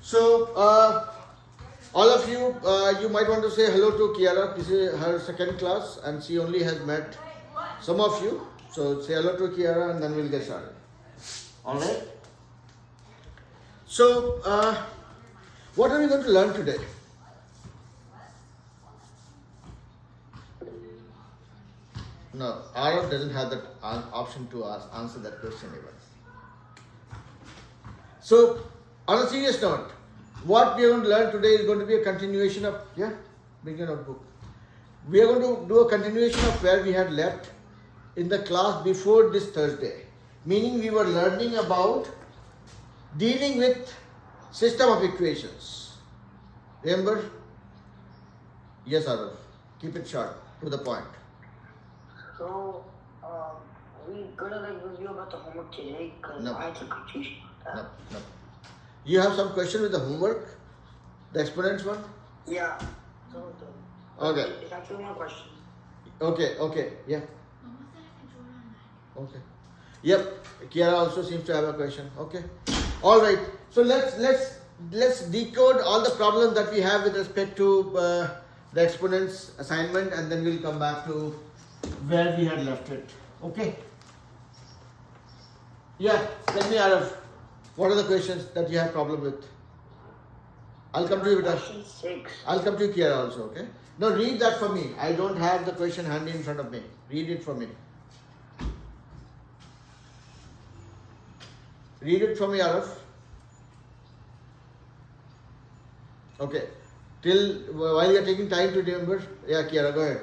So, all of you, you might want to say hello to Kiara. This is her second class and she only has met some of you. So, say hello to Kiara and then we'll get started. Alright? So, what are we going to learn today? No, Arav doesn't have that option to answer that question even. So, on a serious note, what we are going to learn today is going to be a continuation of, bring your notebook. We are going to do a continuation of where we had left in the class before this Thursday. Meaning we were learning about dealing with system of equations. Remember? Yes, Arav. Keep it short, to the point. So, we gonna review about the homework today because I had some confusion about that. No. You have some question with the homework? The exponents one? Yeah. So, Okay. It's actually one question. Okay, yeah. Okay. Yep. Kiara also seems to have a question. Okay. All right. So let's decode all the problems that we have with respect to the exponents assignment, and then we'll come back to where we had left it. Okay. Yeah. Tell me, Arav, what are the questions that you have problem with? I'll come to you, Vita. Question 6. I'll come to you, Kiara, also. Okay. Now read that for me. I don't have the question handy in front of me. Read it for me. Read it for me, Arav. Okay. While you're taking time to remember. Yeah, Kiara, go ahead.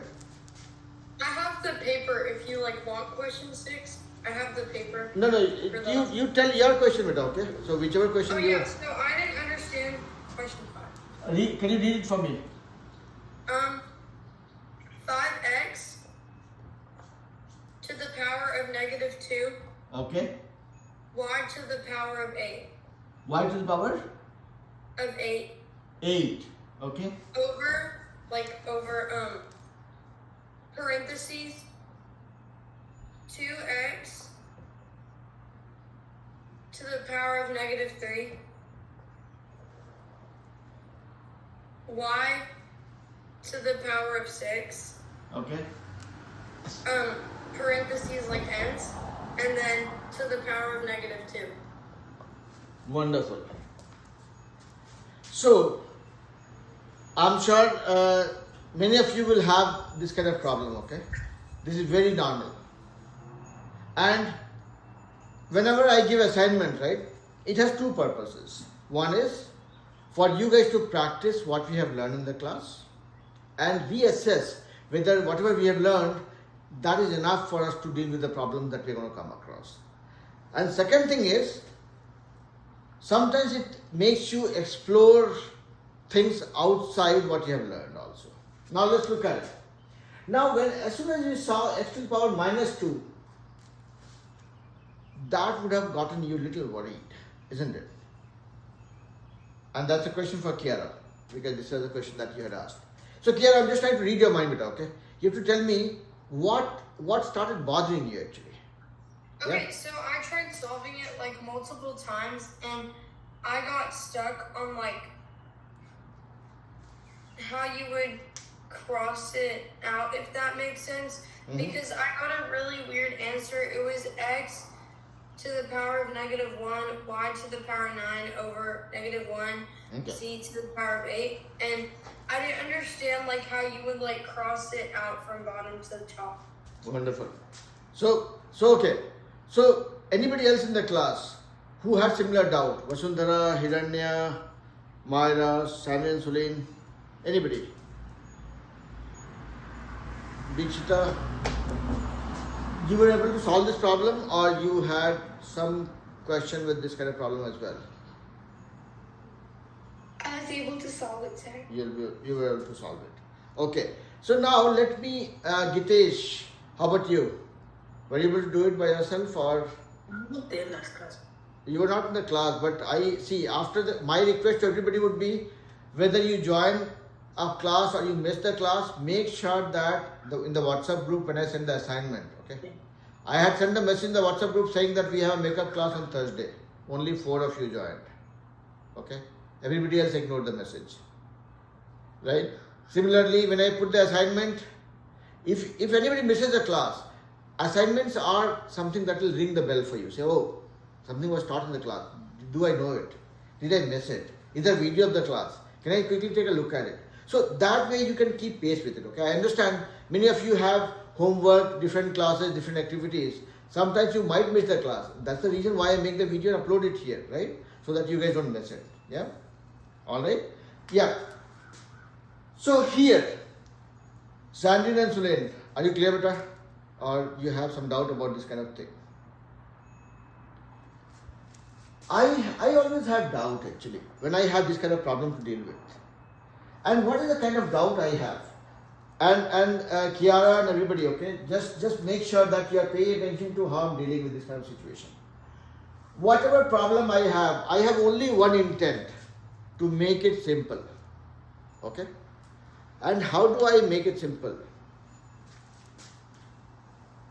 I have the paper if you want question 6. I have the paper. No, you tell your question, Vita, okay? So whichever question you... Yes, no, I didn't understand question 5. Can you read it for me? 5x to the power of -2, Okay. y to the power of 8. Y to the power? Of 8. 8. Okay. Over parentheses 2x to the power of -3, y to the power of 6, Okay. parentheses like ends, and then to the power of -2. Wonderful. So, I'm sure many of you will have this kind of problem, okay? This is very normal. And whenever I give assignment, right, it has two purposes. One is for you guys to practice what we have learned in the class and reassess whether whatever we have learned, that is enough for us to deal with the problem that we're going to come across. And second thing is, sometimes it makes you explore things outside what you have learned also. Now let's look at it. Now as soon as you saw x to the power -2, that would have gotten you a little worried, isn't it? And that's a question for Kiara, because this is the question that you had asked. So Kiara, I'm just trying to read your mind, okay? You have to tell me what started bothering you actually. Okay, Yeah? so I tried solving it multiple times, and I got stuck on how you would cross it out, if that makes sense. Mm-hmm. Because I got a really weird answer. It was x to the power of -1, y to the power 9 over -1, Okay. c to the power of 8, and I didn't understand how you would cross it out from bottom to the top. Wonderful. So okay. So anybody else in the class who had similar doubt? Vasundhara, Hiranya, Myra, Samuel, Suleen, anybody? Dikshita, you were able to solve this problem, or you had some question with this kind of problem as well? I was able to solve it, sir. You were able to solve it. Okay. So now let me, Gitesh, how about you? Were you able to do it by yourself, or? Not there last class. You were not in the class, but I see after my request to everybody would be, whether you join a class or you miss the class, make sure that in the WhatsApp group when I send the assignment, okay? I had sent a message in the WhatsApp group saying that we have a makeup class on Thursday. Only 4 of you joined. Okay? Everybody else ignored the message. Right? Similarly, when I put the assignment, if anybody misses a class, assignments are something that will ring the bell for you. Say, oh, something was taught in the class. Do I know it? Did I miss it? Is there a video of the class? Can I quickly take a look at it? So that way you can keep pace with it. Okay, I understand many of you have homework, different classes, different activities. Sometimes you might miss the class. That's the reason why I make the video and upload it here, right? So that you guys don't miss it. Yeah? Alright? Yeah. So here, Sandrine and Sulain, are you clear, beta? Or you have some doubt about this kind of thing? I always have doubt actually when I have this kind of problem to deal with. And what is the kind of doubt I have? And Kiara and everybody, okay, just make sure that you are paying attention to how I'm dealing with this kind of situation. Whatever problem I have only one intent, to make it simple. Okay? And how do I make it simple?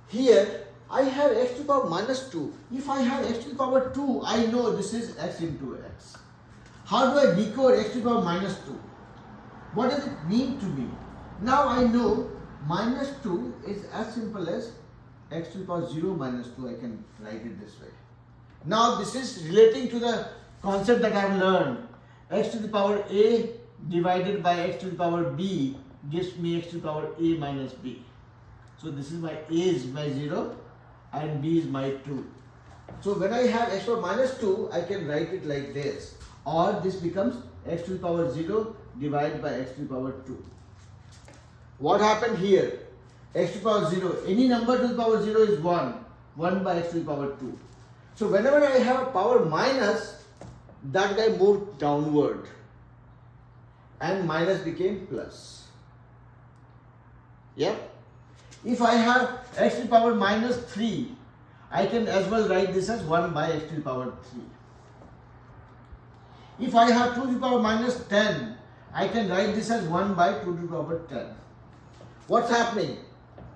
Here, I have x to the power minus 2. If I have x to the power 2, I know this is x into x. How do I decode x to the power minus 2? What does it mean to me? Now I know minus 2 is as simple as x to the power 0 minus 2. I can write it this way. Now this is relating to the concept that I have learned. X to the power a divided by x to the power b gives me x to the power a minus b. So this is my a is my 0 and b is my 2. So when I have x to the power minus 2, I can write it like this. Or this becomes x to the power 0 divided by x to the power 2. What happened here? X to the power 0. Any number to the power 0 is 1. 1 by x to the power 2. So whenever I have a power minus, that guy moved downward. And minus became plus. Yeah? If I have x to the power minus 3, I can as well write this as 1 by x to the power 3. If I have 2 to the power minus 10, I can write this as 1 by 2 to the power 10. What's happening?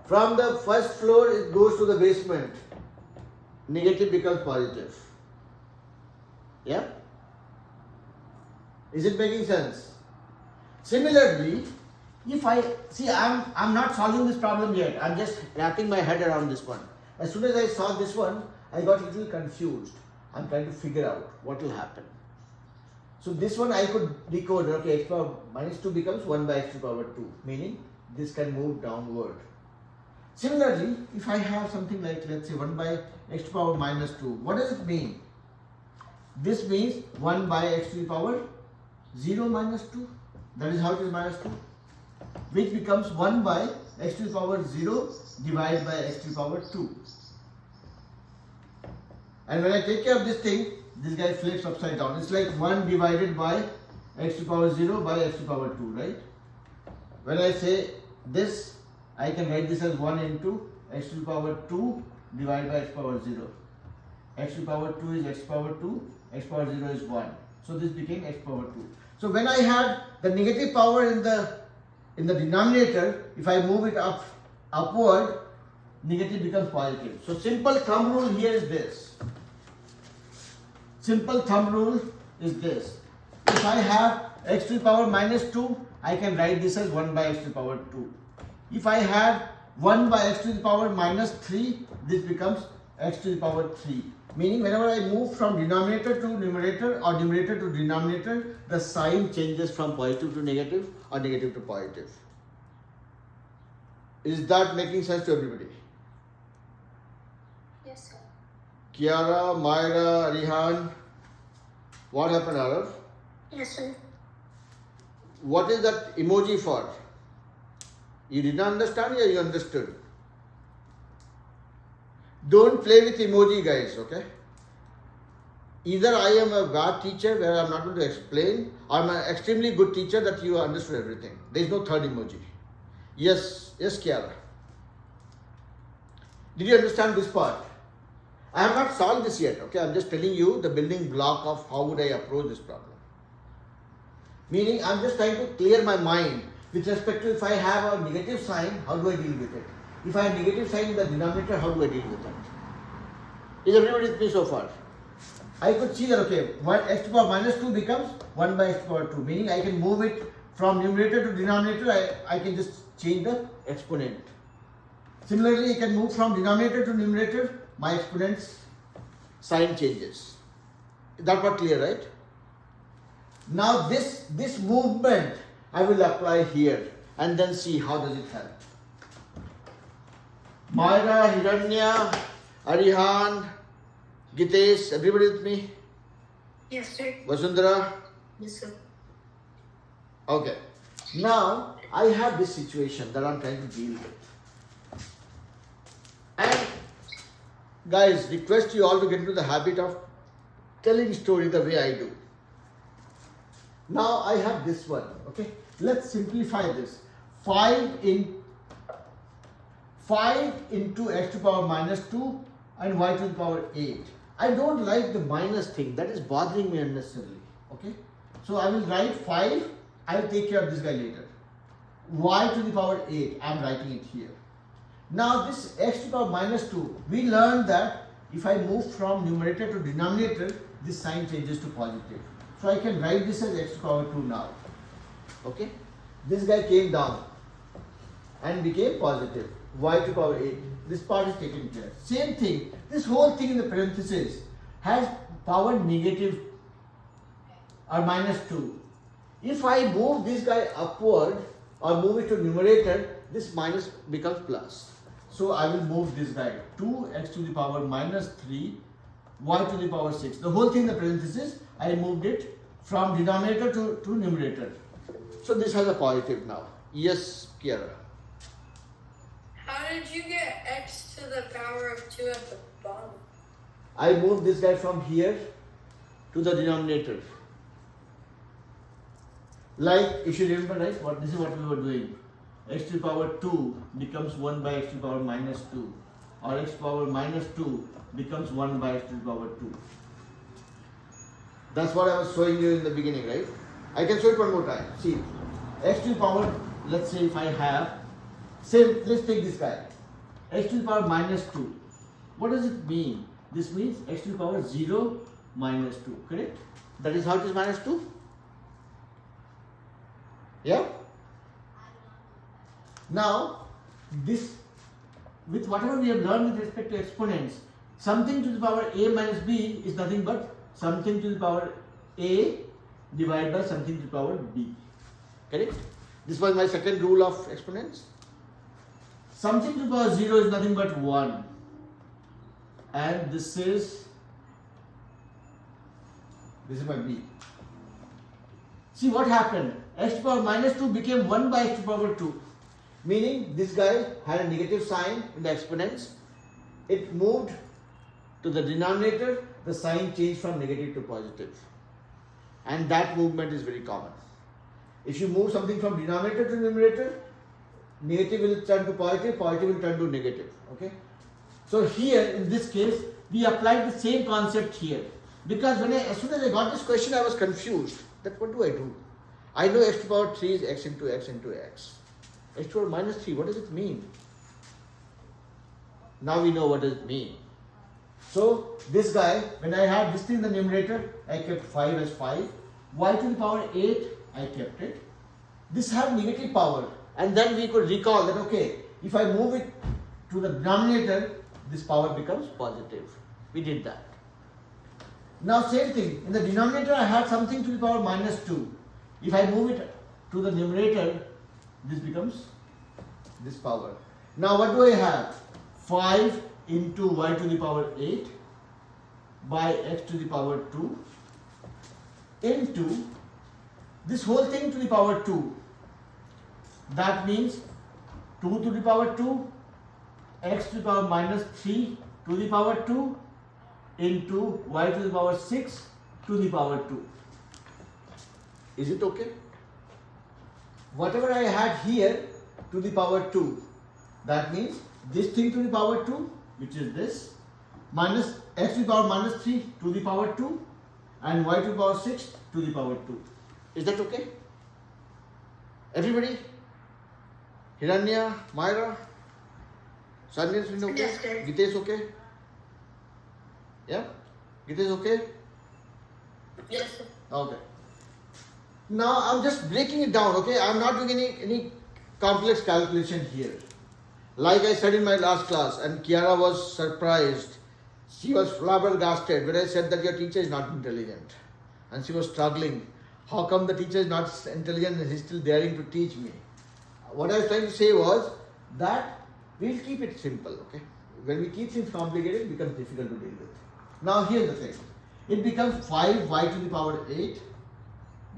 From the first floor it goes to the basement. Negative becomes positive. Yeah? Is it making sense? Similarly, if I'm not solving this problem yet. I'm just wrapping my head around this one. As soon as I saw this one, I got a little confused. I'm trying to figure out what will happen. So this one I could decode. Okay, x power minus 2 becomes 1 by x to the power 2. Meaning this can move downward. Similarly, if I have something like, let's say 1 by x to the power minus 2, what does it mean? This means 1 by x to the power 0 minus 2. That is how it is minus 2. Which becomes 1 by x to the power 0 divided by x to the power 2. And when I take care of this thing, this guy flips upside down. It's like 1 divided by x to the power 0 by x to the power 2, right? When I say this, I can write this as 1 into x to the power 2 divided by x power 0. X to the power 2 is x power 2, x power 0 is 1. So this became x power 2. So when I had the negative power in the denominator, if I move it upward, negative becomes positive. So simple thumb rule here is this. Simple thumb rule is this. If I have x to the power minus 2, I can write this as 1 by x to the power 2. If I have 1 by x to the power minus 3, this becomes x to the power 3. Meaning whenever I move from denominator to numerator or numerator to denominator, the sign changes from positive to negative or negative to positive. Is that making sense to everybody? Yes, sir. Kiara, Myra, Rihan, what happened, Arav? Yes, sir. What is that emoji for? You did not understand or you understood? Don't play with emoji, guys, okay? Either I am a bad teacher where I am not going to explain, or I am an extremely good teacher that you understood everything. There is no third emoji. Yes, Kiara. Did you understand this part? I have not solved this yet, okay? I am just telling you the building block of how would I approach this problem. Meaning, I am just trying to clear my mind with respect to if I have a negative sign, how do I deal with it? If I have negative sign in the denominator, how do I deal with it? Is everybody with me so far? I could see that, okay, 1 x to the power minus 2 becomes 1 by x to the power 2, meaning I can move it from numerator to denominator. I can just change the exponent. Similarly, I can move from denominator to numerator, my exponent's sign changes. That was clear, right? Now this movement I will apply here and then see how does it help. Myra, Hiranya, Arihan, Gitesh, everybody with me? Yes, sir. Vasundhara? Yes, sir. Okay. Now I have this situation that I'm trying to deal with. And guys, request you all to get into the habit of telling story the way I do. Now I have this one, okay? Let's simplify this. 5 into x to the power minus 2 and y to the power 8. I don't like the minus thing, that is bothering me unnecessarily, okay? So I will write 5, I will take care of this guy later. Y to the power 8, I am writing it here. Now this x to the power minus 2, we learned that if I move from numerator to denominator, this sign changes to positive. So I can write this as x to the power 2 now. Okay? This guy came down and became positive. Y to the power 8. This part is taken care. Same thing. This whole thing in the parenthesis has power negative or minus 2. If I move this guy upward or move it to numerator, this minus becomes plus. So I will move this guy 2x to the power minus 3 y to the power 6. The whole thing in the parenthesis, I moved it from denominator to numerator. So this has a positive now. Yes, Kiara. How did you get x to the power of 2 at the bottom? I moved this guy from here to the denominator. Like, if you remember, right, this is what we were doing. X to the power 2 becomes 1 by x to the power minus 2. Or x to the power minus 2 becomes 1 by x to the power 2. That's what I was showing you in the beginning, right? I can show it one more time. See, x to the power, let's say if I have, let's take this guy. X to the power minus 2. What does it mean? This means x to the power 0 minus 2, correct? That is how it is minus 2? Yeah? Now, this, with whatever we have learned with respect to exponents, something to the power a minus b is nothing but something to the power a divided by something to the power b. Correct? This was my second rule of exponents. Something to the power 0 is nothing but 1. And this is my b. See what happened? X to the power minus 2 became 1 by x to the power 2. Meaning this guy had a negative sign in the exponents. It moved to the denominator, the sign changed from negative to positive. And that movement is very common. If you move something from denominator to numerator, negative will turn to positive, positive will turn to negative. Okay? So here, in this case, we applied the same concept here. Because as soon as I got this question, I was confused. That what do I do? I know x to the power 3 is x into x into x. X to the power minus 3, what does it mean? Now we know what does it mean. So this guy, when I had this thing in the numerator, I kept 5 as 5. Y to the power 8, I kept it. This had negative power. And then we could recall that, okay, if I move it to the denominator, this power becomes positive. We did that. Now same thing, in the denominator I had something to the power minus 2. If I move it to the numerator, this becomes this power. Now what do I have? 5 into y to the power 8 by x to the power 2 into this whole thing to the power 2. That means 2 to the power 2, x to the power minus 3 to the power 2 into y to the power 6 to the power 2. Is it okay? Whatever I had here to the power 2, that means this thing to the power 2, which is this, minus x to the power minus 3 to the power 2 and y to the power 6 to the power 2. Is that okay? Everybody? Hiranya, Myra, Sanya, okay? Yes, sir. Gitesh, okay? Yeah? Gitesh, okay? Yes, sir. Okay. Now I'm just breaking it down, okay? I'm not doing any complex calculation here. Like I said in my last class, and Kiara was surprised. She was flabbergasted when I said that your teacher is not intelligent. And she was struggling. How come the teacher is not intelligent and he's still daring to teach me? What I was trying to say was that we'll keep it simple, okay? When we keep things complicated, it becomes difficult to deal with. Now here's the thing. It becomes 5y to the power 8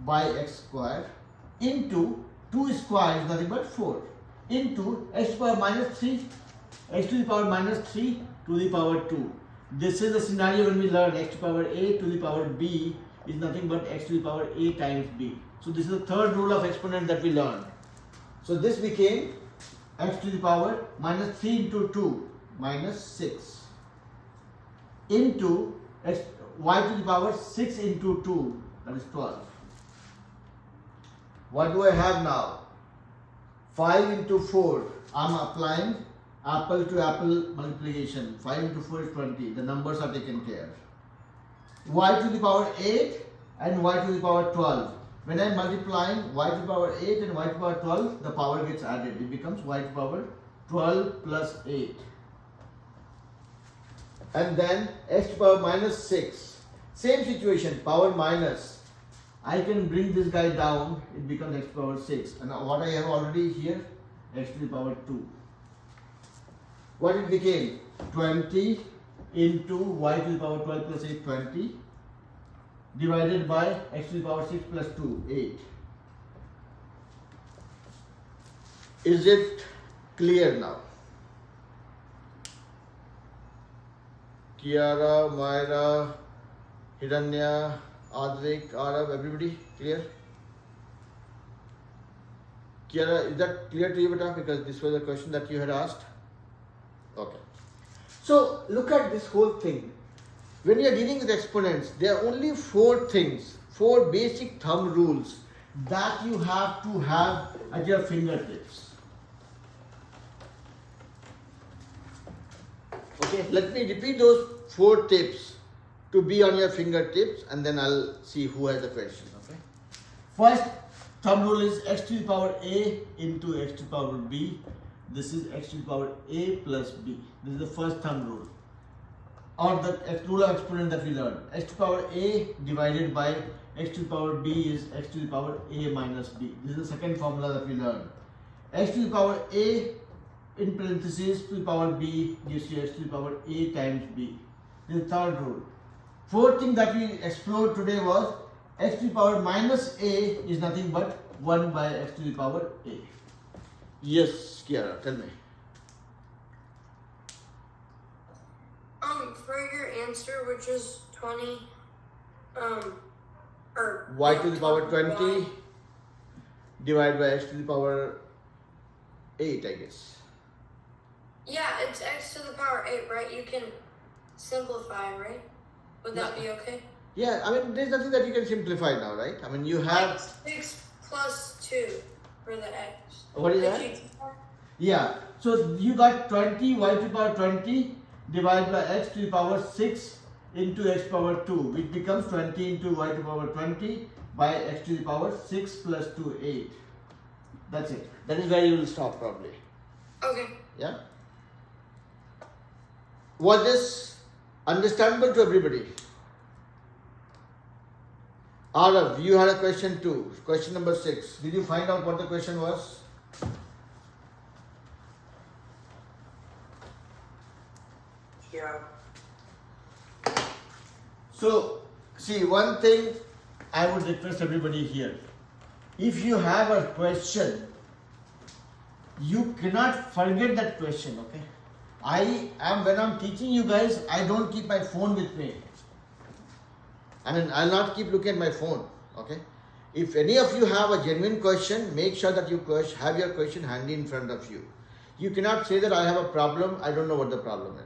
by x square into 2 square is nothing but 4 into x to the power minus 3, x to the power minus 3 to the power 2. This is the scenario when we learn x to the power a to the power b is nothing but x to the power a times b. So this is the third rule of exponent that we learned. So this became x to the power minus 3 into 2 minus 6 into x, y to the power 6 into 2, that is 12. What do I have now? 5 into 4. I am applying apple to apple multiplication. 5 into 4 is 20. The numbers are taken care. Y to the power 8 and y to the power 12. When I am multiplying y to the power 8 and y to the power 12, the power gets added. It becomes y to the power 12 plus 8. And then x to the power minus 6. Same situation, power minus. I can bring this guy down, it becomes x to the power 6. And what I have already here, x to the power 2. What it became? 20 into y to the power 12 plus 8, 20, divided by x to the power 6 plus 2, 8. Is it clear now? Kiara, Myra, Hiranya, Advik, Arav, everybody clear? Kiara, is that clear to you, beta? Because this was a question that you had asked. Okay. So look at this whole thing. When you are dealing with exponents, there are only 4 things, 4 basic thumb rules that you have to have at your fingertips. Okay, let me repeat those 4 tips to be on your fingertips, and then I'll see who has a question. Okay. First thumb rule is x to the power a into x to the power b. This is x to the power a plus b. This is the first thumb rule, or the rule of exponent that we learned. X to the power a divided by x to the power b is x to the power a minus b. This is the second formula that we learned. X to the power a in parentheses to the power b gives you x to the power a times b. This is the third rule. Fourth thing that we explored today was x to the power minus a is nothing but 1 by x to the power a. Yes, Kiara, tell me. For your answer, which is 20, or Y to the power 20 divided by x to the power 8, I guess. Yeah, it's x to the power 8, right? You can simplify, right? Would that be okay? Yeah, I mean, there's nothing that you can simplify now, right? I mean, you have... 6 plus 2 for the x. What is that? Yeah, so you got 20 y to the power 20 divided by x to the power 6 into x power 2, which becomes 20 into y to the power 20 by x to the power 6 plus 2, 8. That's it. That is where you will stop probably. Okay. Yeah? Was this understandable to everybody? Arav, you had a question too. Question number 6. Did you find out what the question was? Yeah. So, see, one thing I would request everybody here. If you have a question, you cannot forget that question, okay? When I'm teaching you guys, I don't keep my phone with me. I mean, I'll not keep looking at my phone, okay? If any of you have a genuine question, make sure that you have your question handy in front of you. You cannot say that I have a problem, I don't know what the problem is.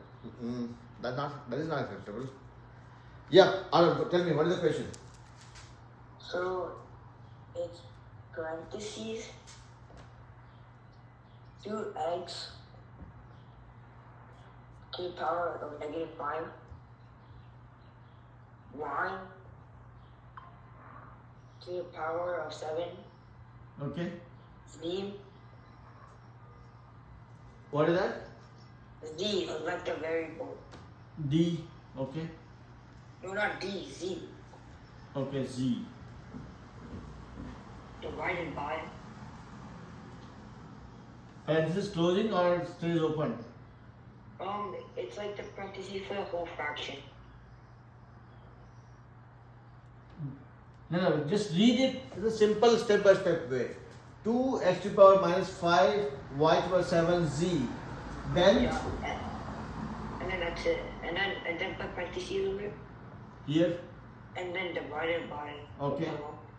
That is not acceptable. Yeah, Arav, tell me, what is the question? So it's parentheses 2x to the power of -5 y to the power of 7 Okay. z. What is that? Z, like the variable. D. Okay. No, not D, Z. Okay, Z. Divided by. And this is closing or it stays open? It's like the parentheses for the whole fraction. No, just read it in a simple step-by-step way. 2x to the power minus 5 y to the power 7 z. Then Yeah. And then that's it. And then put parentheses over it. here. And then divided by. Okay.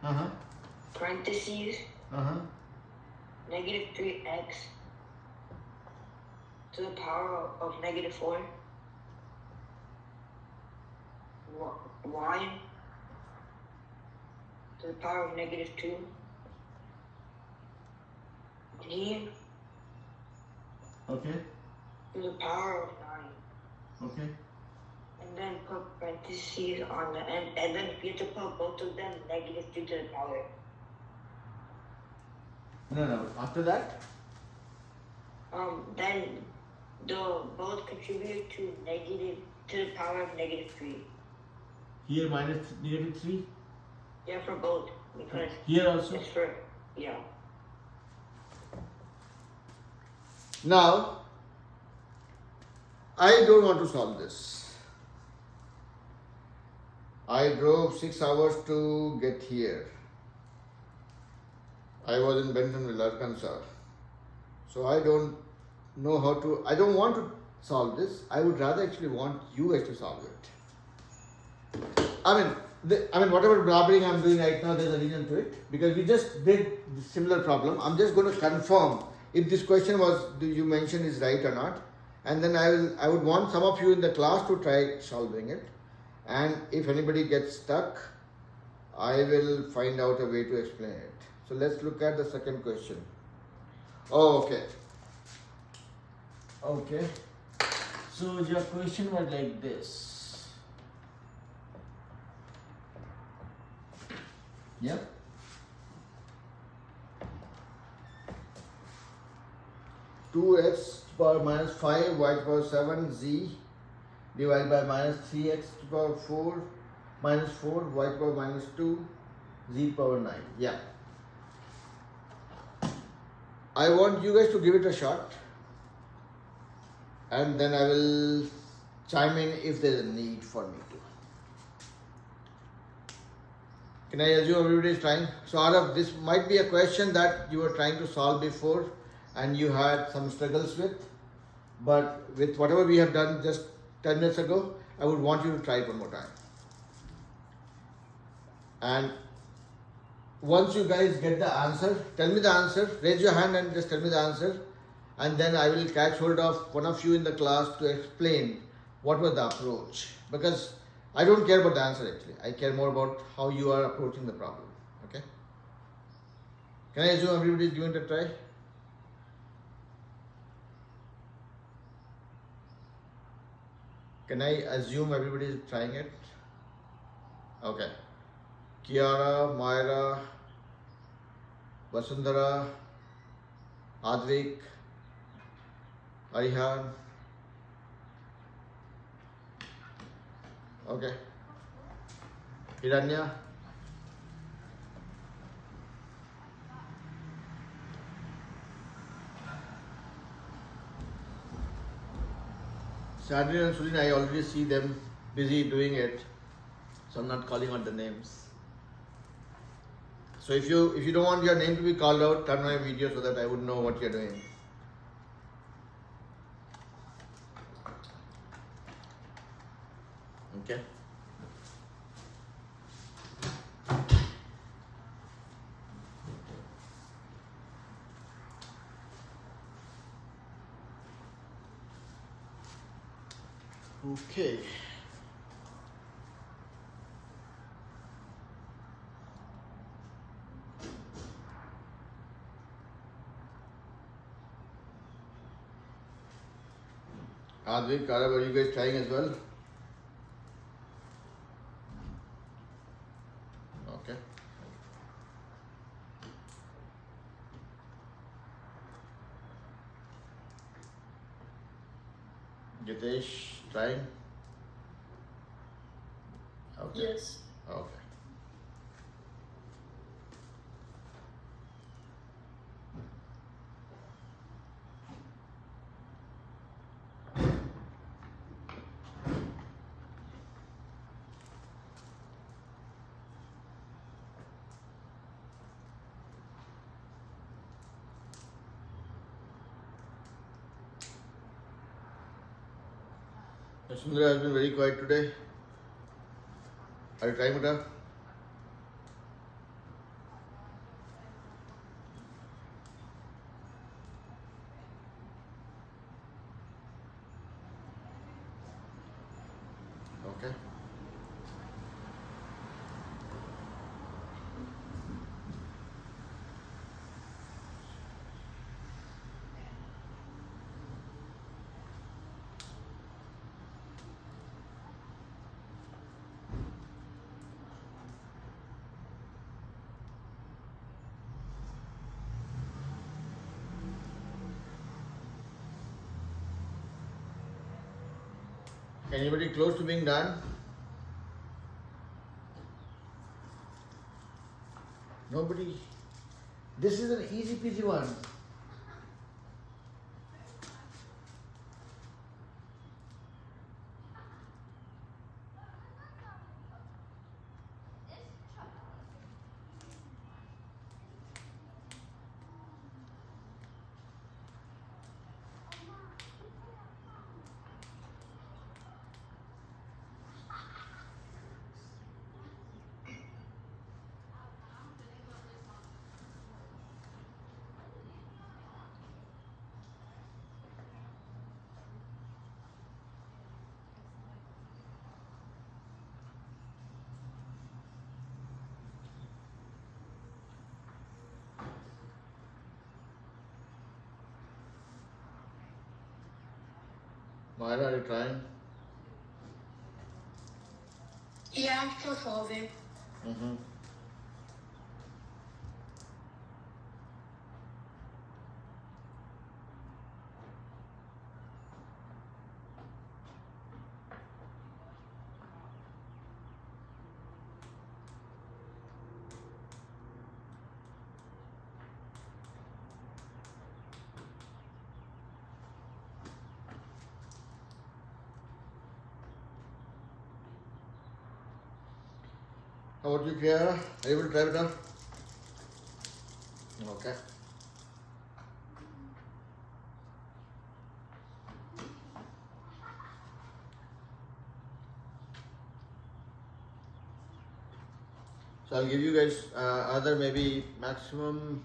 Uh-huh. Parentheses. Uh-huh. Negative 3x to the power of negative 4. Y to the power of negative 2. D Okay. to the power of 9. Okay. And then put parentheses on the end. And then you have to put both of them negative 2 to the power. No. After that? Then they'll both contribute to the power of negative 3. Here minus negative 3. Yeah, for both. Because Here also. it's for, yeah. Now, I don't want to solve this. I drove 6 hours to get here. I was in Bentonville, Arkansas. So I don't know how to, I don't want to solve this. I would rather actually want you guys to solve it. I mean, whatever blabbering I'm doing right now, there's a reason to it. Because we just did the similar problem. I'm just going to confirm if this question was, do you mention is right or not. And then I would want some of you in the class to try solving it. And if anybody gets stuck, I will find out a way to explain it. So let's look at the second question. Oh, okay. Okay. So your question was like this. Yeah. Two x to the power minus 5 y to the power 7 z divided by minus 3x to the power 4 minus 4 y to the power minus 2 z to the power 9. Yeah. I want you guys to give it a shot and then I will chime in if there is a need for me to. Can I assume everybody is trying? So Arav, this might be a question that you were trying to solve before and you had some struggles with, but with whatever we have done just 10 minutes ago, I would want you to try it one more time. And once you guys get the answer, tell me the answer, raise your hand and just tell me the answer, and then I will catch hold of one of you in the class to explain what was the approach. Because I don't care about the answer actually, I care more about how you are approaching the problem. Okay? Can I assume everybody is giving it a try? Can I assume everybody is trying it? Okay. Kiara, Myra, Vasundhara, Advik, Arihan. Okay. Hiranya. Sadri and Sulin, I already see them busy doing it, so I'm not calling out the names. So if you don't want your name to be called out, turn on your video so that I would know what you're doing. Okay. Okay. Advik, Karav, are you guys trying as well? Okay. Gitesh, trying? Okay. Yes. Okay. Sundara has been very quiet today. Are you trying, Mata? Okay. Anybody close to being done? Nobody. This is an easy peasy one. Myra, are you trying? Yeah, I'm still solving. Mm-hmm. How about you, Kiara? Are you able to try it out? Okay. So I'll give you guys other maybe maximum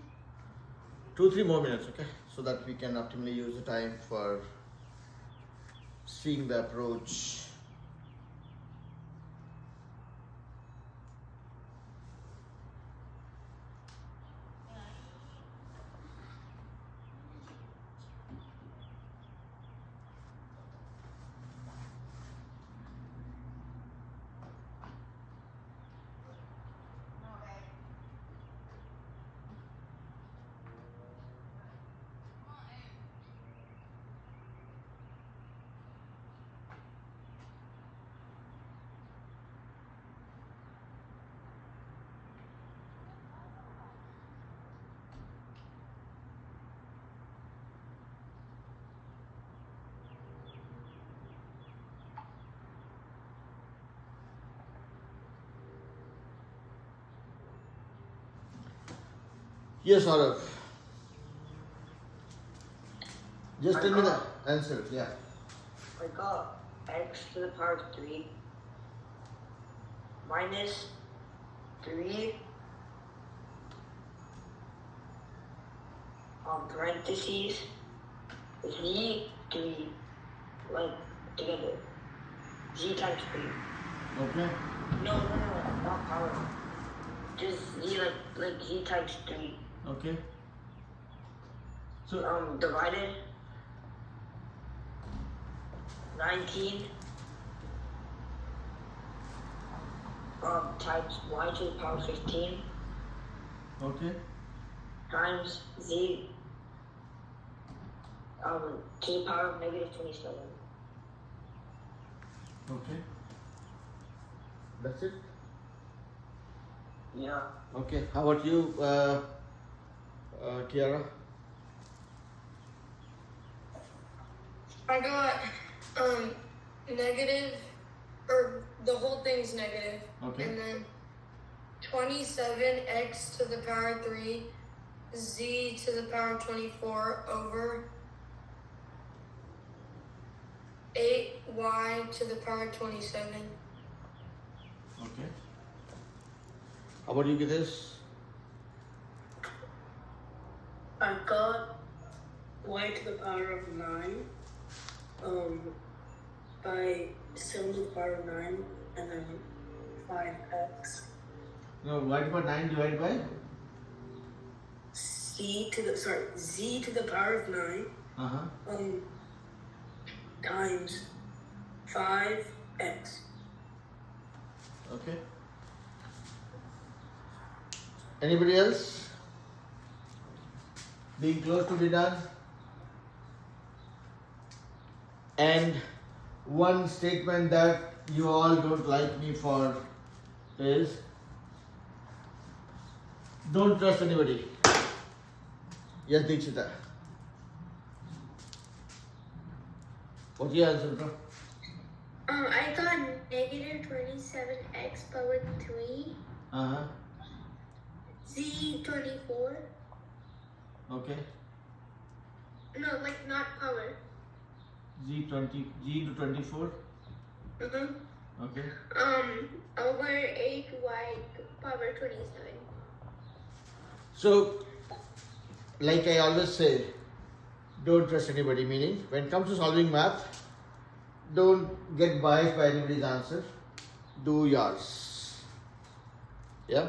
2-3 more minutes, okay? So that we can optimally use the time for seeing the approach. Yes, Aurav. Just tell me the answer. Yeah. I got x to the power of 3 minus 3 parentheses z 3 like together. Z times 3. Okay. No, not power. Just z like z times 3. Okay. So Divided 19 times y to the power 15 okay. times z to the power of negative 27. Okay. That's it. Yeah. Okay. How about you, Kiara? I got negative, or the whole thing's negative. Okay. And then 27x to the power 3 z to the power 24 over 8y to the power 27. Okay. How about you, Githesh? I got y to the power of 9 by 7 to the power of 9 and then 5x. No, y to the power 9 divided by? Z to the power of 9 Uh-huh. times 5x. Okay. Anybody else? Being close to be done? And one statement that you all don't like me for is don't trust anybody. Yes, Dikshita. What's your answer, bro? I got negative 27x power 3, Uh-huh. z 24. Okay. No, like not power. Z to 24. Okay. Over 8y power 27. So, like I always say, don't trust anybody, meaning when it comes to solving math, don't get biased by anybody's answer, do yours. Yeah?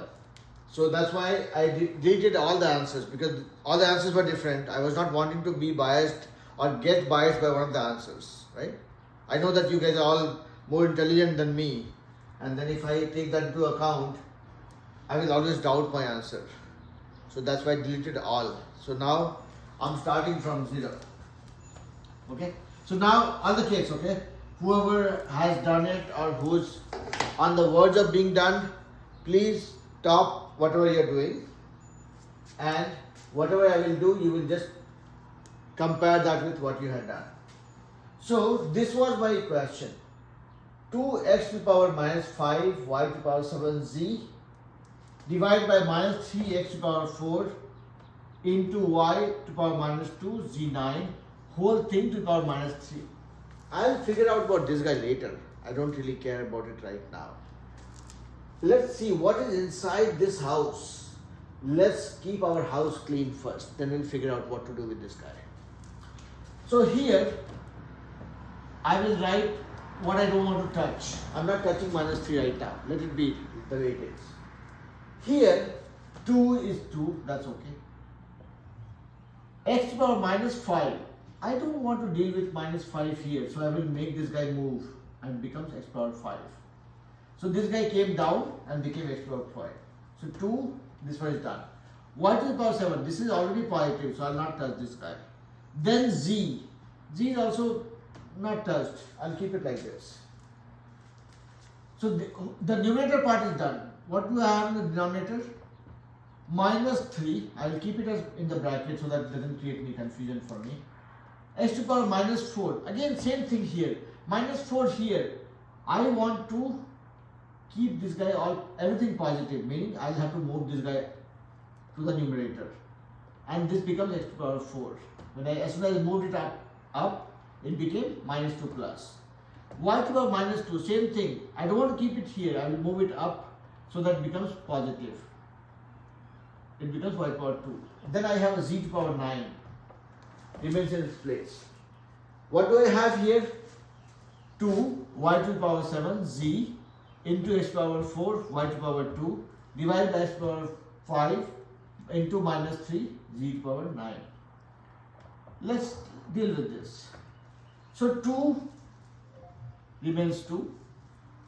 So that's why I deleted all the answers, because all the answers were different. I was not wanting to be biased or get biased by one of the answers, right? I know that you guys are all more intelligent than me, and then if I take that into account, I will always doubt my answer. So that's why I deleted all. So now I'm starting from 0. Okay? So now on the case, okay? Whoever has done it or who's on the verge of being done, please stop whatever you're doing, and whatever I will do, you will just compare that with what you had done. So this was my question. 2x to the power minus 5 y to the power 7 z divided by minus 3x to the power 4 into y to the power minus 2 z9 whole thing to the power minus 3. I'll figure out about this guy later. I don't really care about it right now. Let's see what is inside this house. Let's keep our house clean first. Then we'll figure out what to do with this guy. So here, I will write what I don't want to touch. I'm not touching minus 3 right now. Let it be the way it is. Here, 2 is 2. That's okay. X to the power minus 5. I don't want to deal with minus 5 here. So I will make this guy move and becomes x to the power 5. So this guy came down and became x to the power 5. So 2, this one is done. Y to the power 7, this is already positive, so I will not touch this guy. Then z. Z is also not touched. I'll keep it like this. So the numerator part is done. What do I have in the denominator? Minus 3. I will keep it as in the bracket so that it doesn't create any confusion for me. X to the power minus 4. Again, same thing here. Minus 4 here. I want to keep this guy everything positive, meaning I'll have to move this guy to the numerator. And this becomes x to the power 4. As soon as I moved it up, it became minus 2 plus. Y to the power minus 2, same thing. I don't want to keep it here. I will move it up so that it becomes positive. It becomes y to the power 2. Then I have a z to the power 9. Remains in its place. What do I have here? 2 y to the power 7 z into x to the power 4 y to the power 2 divided by x to the power 5 into minus 3 z to the power 9. Let's deal with this. So 2 remains 2.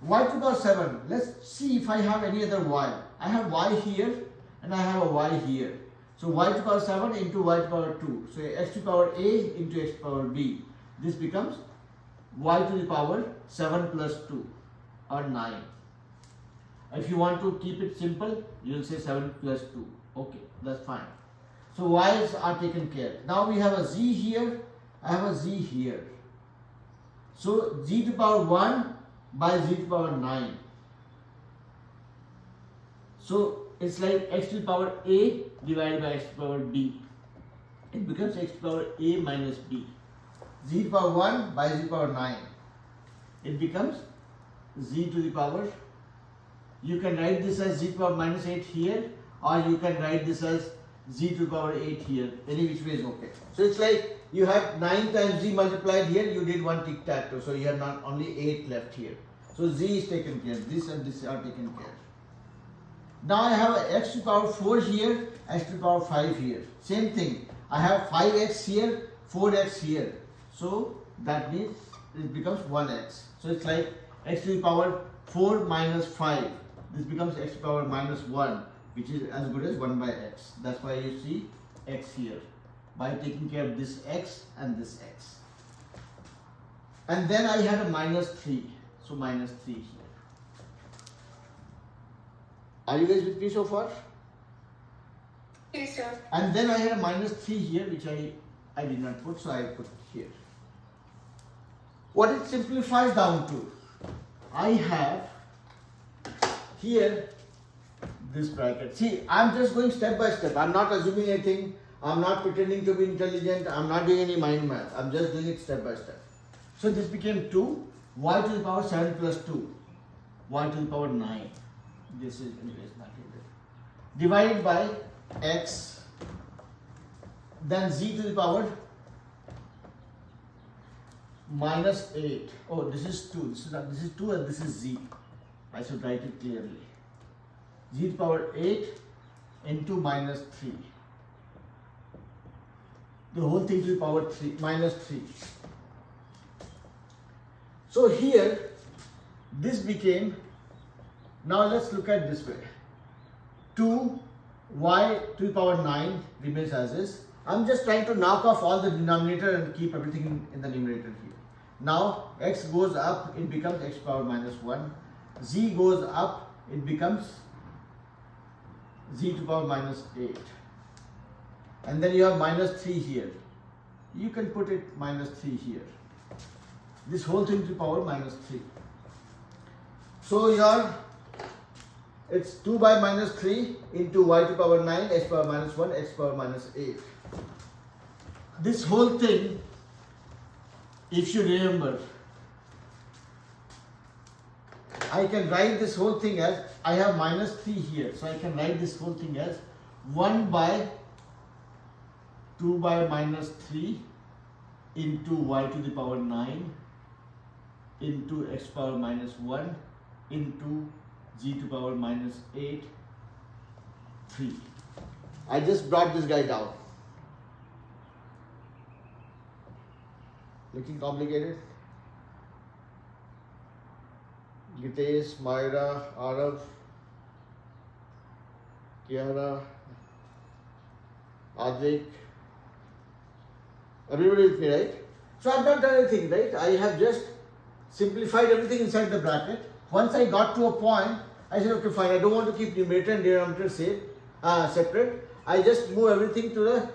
Y to the power 7. Let's see if I have any other y. I have y here and I have a y here. So y to the power 7 into y to the power 2. So x to the power a into x to the power b. This becomes y to the power 7 plus 2 or 9. If you want to keep it simple, you will say 7 plus 2. Okay, that's fine. So y's are taken care. Now we have a z here, I have a z here. So z to the power 1 by z to the power 9. So it's like x to the power a divided by x to the power b. It becomes x to the power a minus b. Z to the power 1 by z to the power 9. It becomes z to the power. You can write this as z to the power minus 8 here, or you can write this as z to the power 8 here. Any which way is okay. So it's like you have 9 times z multiplied here, you did one tic-tac-toe. So you have not only 8 left here. So z is taken care. This and this are taken care. Now I have a x to the power 4 here, x to the power 5 here. Same thing. I have 5x here, 4x here. So that means it becomes 1x. So it's like x to the power 4 minus 5. This becomes x to the power minus 1, which is as good as 1 by x. That's why you see x here, by taking care of this x and this x. And then I had a minus 3. So minus 3 here. Are you guys with me so far? Yes, sir. And then I had a minus 3 here, which I did not put, so I put it here. What it simplifies down to, I have here this bracket. See, I'm just going step by step. I'm not assuming anything. I'm not pretending to be intelligent. I'm not doing any mind math. I'm just doing it step by step. So this became 2, y to the power 7 plus 2, y to the power 9. This is anyways not here. Divided by x, then z to the power minus 8. Oh, this is 2. This is 2 and this is z. I should write it clearly. Z to the power 8 into minus 3. The whole thing to the power 3 minus 3. So here this became, now let's look at this way. 2 y to the power 9 remains as is. I'm just trying to knock off all the denominator and keep everything in the numerator here. Now x goes up, it becomes x to the power minus 1. Z goes up, it becomes z to the power minus 8. And then you have minus 3 here. You can put it minus 3 here. This whole thing to the power minus 3. So it's 2 by minus 3 into y to the power 9, x to the power minus 1, x to the power minus 8. This whole thing, if you remember, I can write this whole thing as, I have minus 3 here, so I can write this whole thing as 1 by 2 by minus 3 into y to the power 9 into x to the power minus 1 into z to the power minus 8, 3. I just brought this guy down. Looking complicated? Gitesh, Myra, Arav, Kiara, Advik. Everybody with me, right? So I've not done anything, right? I have just simplified everything inside the bracket. Once I got to a point, I said, okay, fine, I don't want to keep numerator and denominator separate. I just move everything to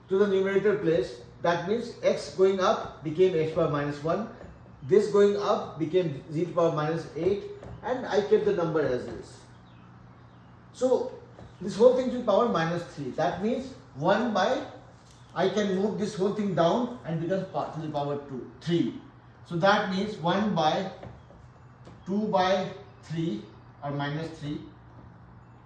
the numerator place. That means x going up became x power minus 1. This going up became z to the power minus 8. And I kept the number as is. So this whole thing to the power minus 3. That means 1 by, I can move this whole thing down and becomes to the power 3. So that means 1 by 2 by 3 or minus 3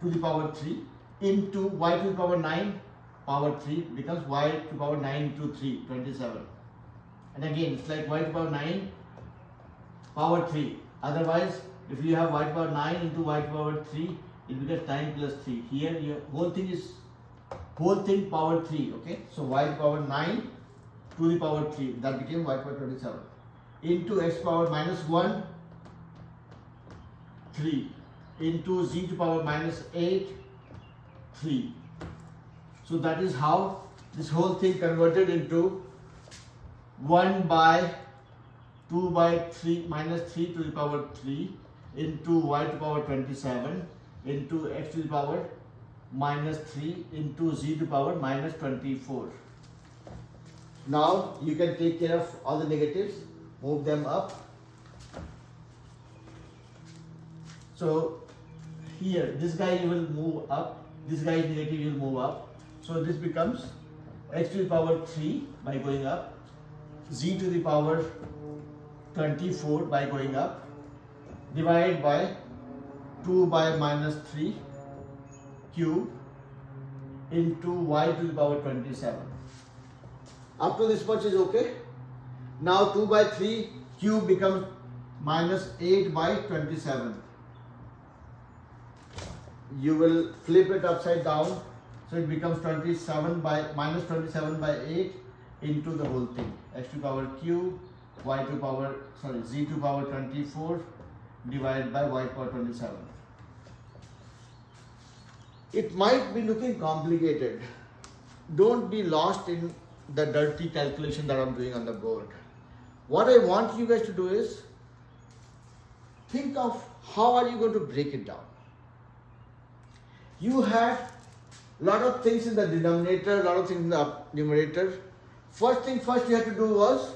to the power 3 into y to the power 9 power 3 becomes y to the power 9 into 3, 27. And again, it's like y to the power 9 power 3. Otherwise, if you have y to the power 9 into y to the power 3, it becomes 9 plus 3. Here, your whole thing power 3, okay? So y to the power 9 to the power 3, that became y to the power 27. Into x power minus 1, 3. Into z to the power minus 8, 3. So that is how this whole thing converted into 1 by 2 by 3 minus 3 to the power 3 into y to the power 27 into x to the power minus 3 into z to the power minus 24. Now you can take care of all the negatives, move them up. So here this guy you will move up, this guy negative you will move up. So this becomes x to the power 3 by going up, z to the power 24 by going up, divided by 2 by minus 3 cube into y to the power 27. Up to this much is okay. Now 2 by 3 cube becomes minus 8 by 27. You will flip it upside down, so it becomes 27 by minus 27 by 8 into the whole thing. X to the power cube, y to the power, z to the power 24 divided by y to the power 27. It might be looking complicated. Don't be lost in the dirty calculation that I'm doing on the board. What I want you guys to do is think of how are you going to break it down. You have a lot of things in the denominator, a lot of things in the numerator. First thing first you had to do was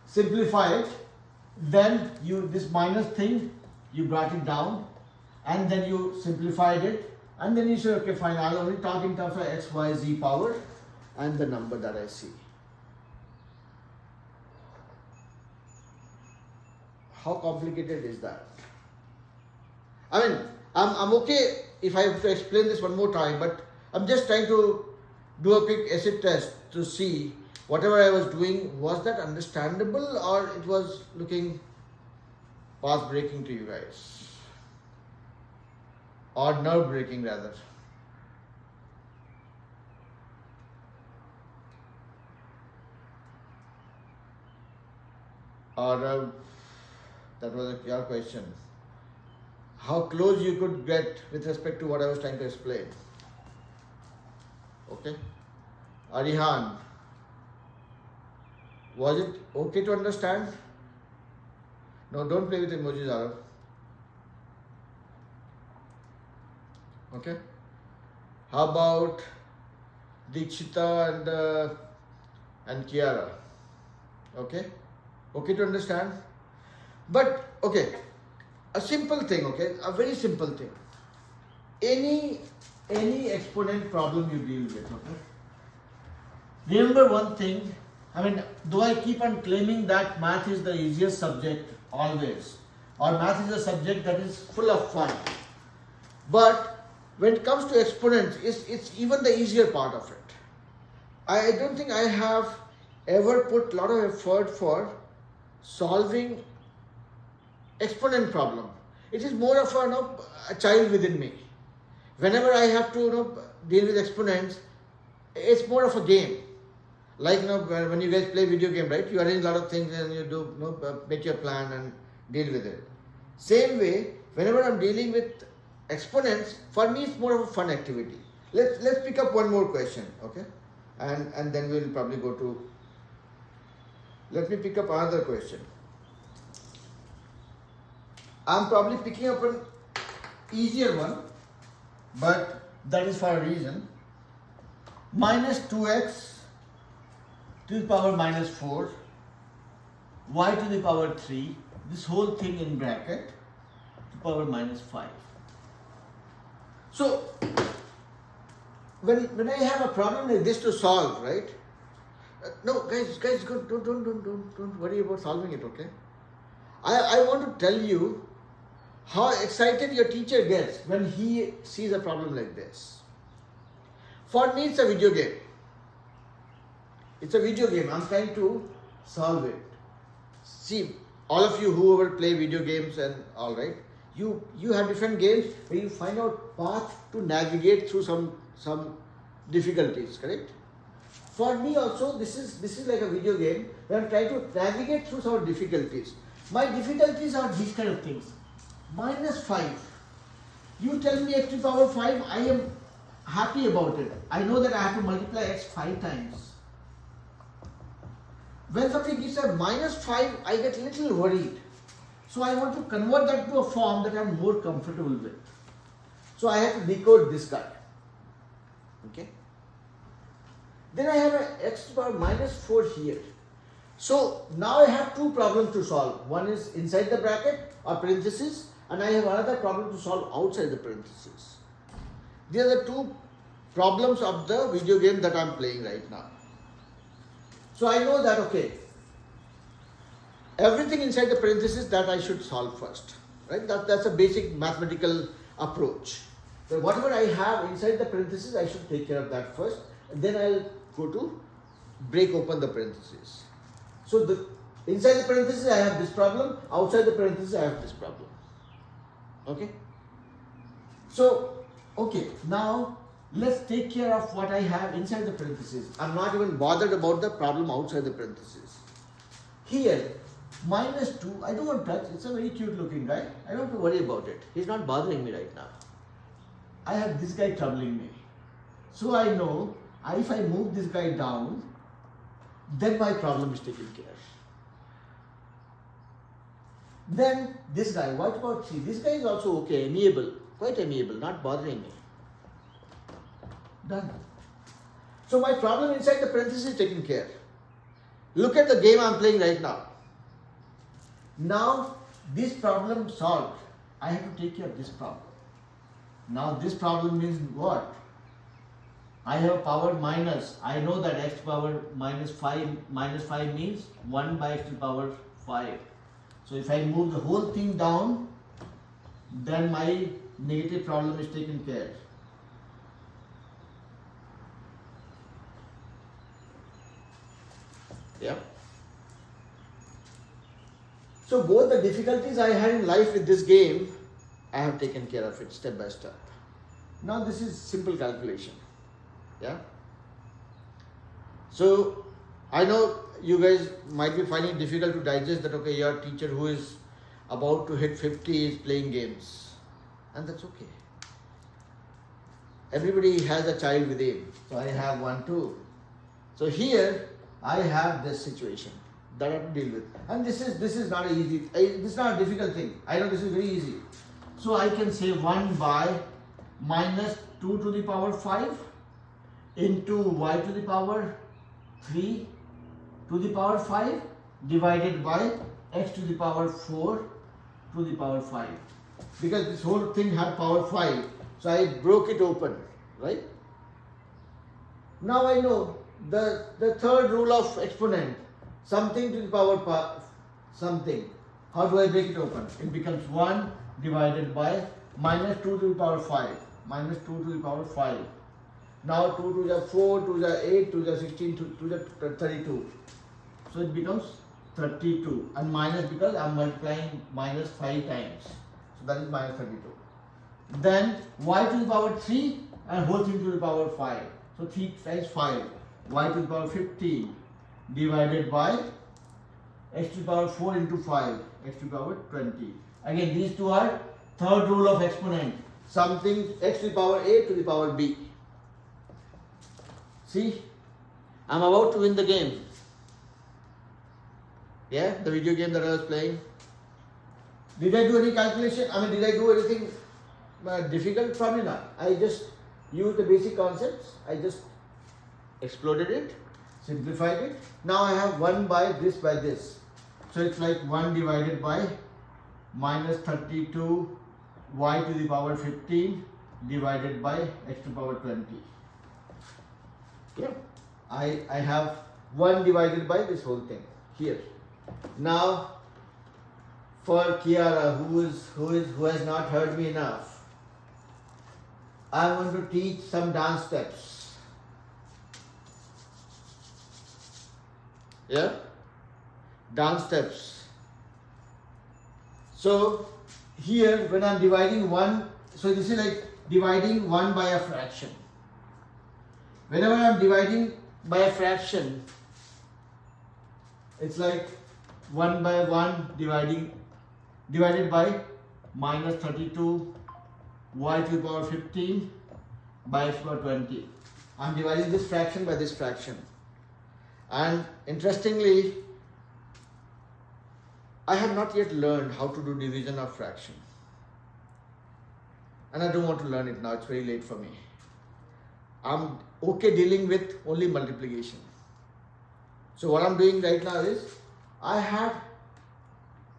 simplify it. Then this minus thing, you brought it down, and then you simplified it, and then you said, okay, fine, I'll only talk in terms of x, y, z power and the number that I see. How complicated is that? I mean, I'm okay if I have to explain this one more time, but I'm just trying to do a quick acid test to see whatever I was doing, was that understandable or it was looking path breaking to you guys? Or nerve breaking rather. Or that was your question. How close you could get with respect to what I was trying to explain. Okay. Arihan, was it okay to understand? No, don't play with emojis, Arav. Okay. How about Dikshita and Kiara? Okay. Okay to understand? But okay, a simple thing, okay, a very simple thing. Any exponent problem you deal with, okay. Remember one thing. I mean, though I keep on claiming that math is the easiest subject always, or math is a subject that is full of fun, but when it comes to exponents, it's even the easier part of it. I don't think I have ever put a lot of effort for solving exponent problem. It is more of a child within me. Whenever I have to deal with exponents, it's more of a game. Like when you guys play video game, right? You arrange a lot of things and you do make your plan and deal with it. Same way, whenever I'm dealing with exponents, for me it's more of a fun activity. Let's pick up one more question, okay? And then we'll probably go to. Let me pick up another question. I'm probably picking up an easier one, but that is for a reason. Minus 2x to the power minus 4, y to the power 3, this whole thing in bracket, to the power minus 5. So, when I have a problem like this to solve, right? No, guys, don't worry about solving it, okay? I want to tell you how excited your teacher gets when he sees a problem like this. For me, it's a video game. It's a video game. I'm trying to solve it. See, all of you whoever play video games and all, right? You have different games where you find out path to navigate through some difficulties, correct? For me also, this is like a video game where I'm trying to navigate through some difficulties. My difficulties are these kind of things. Minus 5. You tell me x to the power 5, I am happy about it. I know that I have to multiply x 5 times. when somebody gives a -5, I get a little worried. So I want to convert that to a form that I'm more comfortable with. So I have to decode this guy. Okay. Then I have an x to the power -4 here. So now I have two problems to solve. One is inside the bracket or parenthesis, and I have another problem to solve outside the parenthesis. These are the two problems of the video game that I'm playing right now. So I know that, okay, everything inside the parenthesis that I should solve first, right? That's a basic mathematical approach. So whatever I have inside the parenthesis, I should take care of that first, and then I'll go to break open the parenthesis. So inside the parenthesis I have this problem, outside the parenthesis I have this problem. Okay? So, okay, now let's take care of what I have inside the parenthesis. I'm not even bothered about the problem outside the parenthesis. Here, -2, I don't want to touch, it's a very cute looking guy. I don't have to worry about it. He's not bothering me right now. I have this guy troubling me. So I know if I move this guy down, then my problem is taken care. Then this guy, what about 3? This guy is also okay, amiable, quite amiable, not bothering me. Done. So my problem inside the parenthesis is taken care. Look at the game I'm playing right now. Now this problem solved. I have to take care of this problem. Now this problem means what? I have power minus. I know that x to the power -5 means 1 by x to the power 5. So if I move the whole thing down, then my negative problem is taken care. Yeah. So both the difficulties I had in life with this game, I have taken care of it step by step. Now this is simple calculation. Yeah. So I know you guys might be finding it difficult to digest that, okay, your teacher who is about to hit 50 is playing games, and that's okay. Everybody has a child within. So I have one too. So here I have this situation that I have to deal with, and this is not an easy. This is not a difficult thing. I know this is very easy. So I can say 1 by -2 to the power 5 into y to the power 3 to the power 5 divided by x to the power 4 to the power 5. Because this whole thing had power 5, so I broke it open, right? Now I know the third rule of exponent, something to the power something. How do I break it open? It becomes 1 divided by -2 to the power 5, -2 to the power 5. Now 2 to the 4, 2 to the 8, 2 to the 16, 2 to the 32. So it becomes 32, and minus because I am multiplying -5 times. So that is -32. Then y to the power 3 and whole thing to the power 5. So 3 times 5, y to the power 15 divided by x to the power 4 into 5, x to the power 20. Again, these two are third rule of exponent. Something x to the power a to the power b. See, I'm about to win the game. Yeah, the video game that I was playing. Did I do any calculation? I mean, did I do anything difficult? Probably not. I just used the basic concepts. I just exploded it, simplified it. Now I have 1 by this. So it's like 1 divided by -32 y to the power 15 divided by x to the power 20. Yeah, I have 1 divided by this whole thing here. Now for Kiara, who has not heard me enough, I want to teach some dance steps. Yeah, dance steps. So here when I'm dividing 1, so this is like dividing 1 by a fraction. Whenever I'm dividing by a fraction, it's like 1 by 1 divided by -32 y to the power 15 by x to the power 20. I'm dividing this fraction by this fraction. And interestingly, I have not yet learned how to do division of fraction. And I don't want to learn it now, it's very late for me. I'm okay dealing with only multiplication. So what I'm doing right now is, I have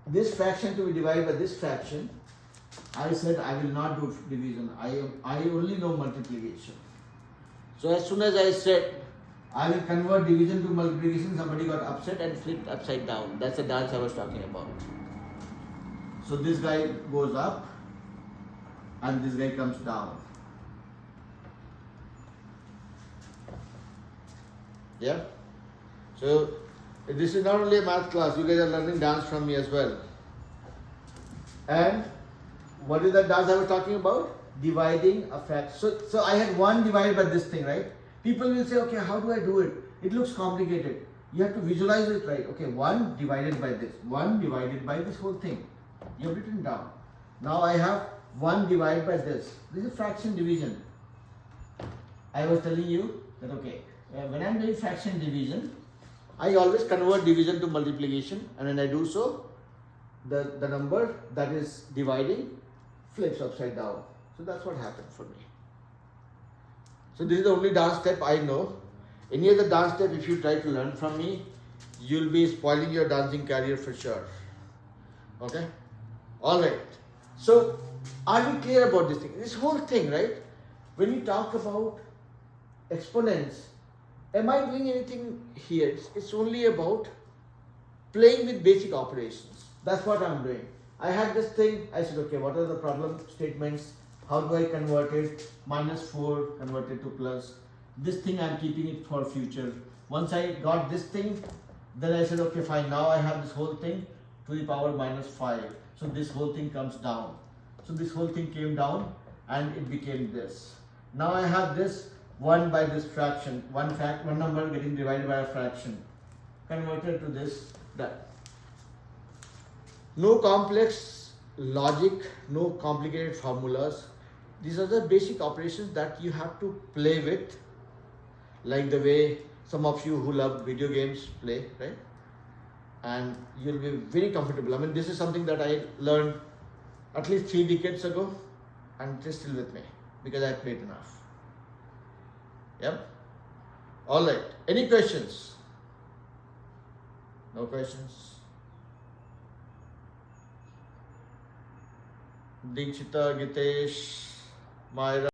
this fraction to be divided by this fraction. I said I will not do division, I only know multiplication. So as soon as I said I will convert division to multiplication, somebody got upset and flipped upside down. That's the dance I was talking about. So this guy goes up and this guy comes down. Yeah? So this is not only a math class, you guys are learning dance from me as well. And what is that dance I was talking about? Dividing a fraction. So I had 1 divided by this thing, right? People will say, okay, how do I do it? It looks complicated. You have to visualize it, right? Okay, 1 divided by this. 1 divided by this whole thing. You have written down. Now I have 1 divided by this. This is fraction division. I was telling you that, okay, when I'm doing fraction division, I always convert division to multiplication, and when I do so, the number that is dividing flips upside down. So that's what happened for me. So this is the only dance step I know. Any other dance step, if you try to learn from me, you'll be spoiling your dancing career for sure. Okay? Alright. So, are we clear about this thing? This whole thing, right? When you talk about exponents, am I doing anything here? It's only about playing with basic operations. That's what I'm doing. I had this thing, I said, okay, what are the problem statements? How do I convert it? -4 converted to plus. This thing I'm keeping it for future. Once I got this thing, then I said, okay, fine, now I have this whole thing to the power -5. So this whole thing comes down. So this whole thing came down and it became this. Now I have this 1 by this fraction, one number getting divided by a fraction, converted to this, that. No complex logic, no complicated formulas. These are the basic operations that you have to play with, like the way some of you who love video games play, right? And you'll be very comfortable. I mean, this is something that I learned at least 3 decades ago, and it is still with me because I played enough. Yep. All right. Any questions? No questions? Dikshita, Gitesh, Myra.